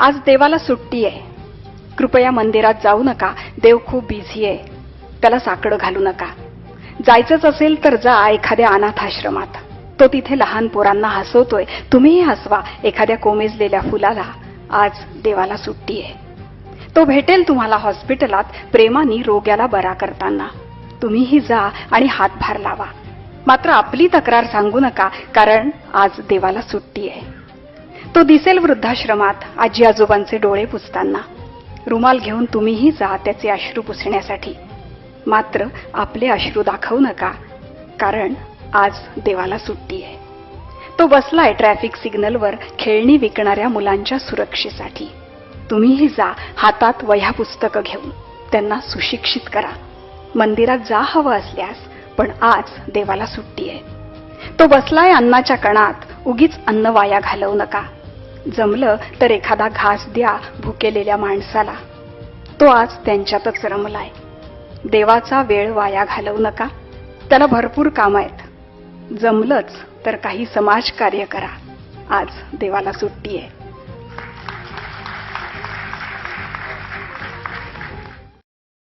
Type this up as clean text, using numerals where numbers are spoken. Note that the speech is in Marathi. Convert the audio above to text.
आज देवाला सुट्टी आहे. कृपया मंदिरात जाऊ नका. देव खूप बिझी आहे. त्याला साकडं घालू नका. जायचंच असेल तर जा एखाद्या अनाथ आश्रमात. तो तिथे लहान पोरांना हसवतोय. तुम्हीही हसवा एखाद्या कोमेजलेल्या फुलाला. आज देवाला सुट्टी आहे. तो भेटेल तुम्हाला हॉस्पिटलात प्रेमाने रोग्याला बरा करताना. तुम्हीही जा आणि हातभार लावा. मात्र आपली तक्रार सांगू नका, कारण आज देवाला सुट्टी आहे. तो दिसेल वृद्धाश्रमात आजी आजोबांचे डोळे पुसताना. रुमाल घेऊन तुम्हीही जा त्याचे अश्रू पुसण्यासाठी. मात्र आपले अश्रू दाखवू नका, कारण आज देवाला सुट्टी आहे. तो बसलाय ट्रॅफिक सिग्नलवर खेळणी विकणाऱ्या मुलांच्या सुरक्षेसाठी. तुम्हीही जा हातात वह्या पुस्तकं घेऊन. त्यांना सुशिक्षित करा. मंदिरात जा हवं असल्यास, पण आज देवाला सुट्टी आहे. तो बसलाय अन्नाच्या कणात. उगीच अन्न वाया घालवू नका. जमलं तर एखादा घास द्या भुकेलेल्या माणसाला. तो आज त्यांच्यातच रमलाय. देवाचा वेळ वाया घालवू नका. त्याला भरपूर कामं आहेत. जमलंच तर काही समाजकार्य करा. आज देवाला सुट्टी आहे.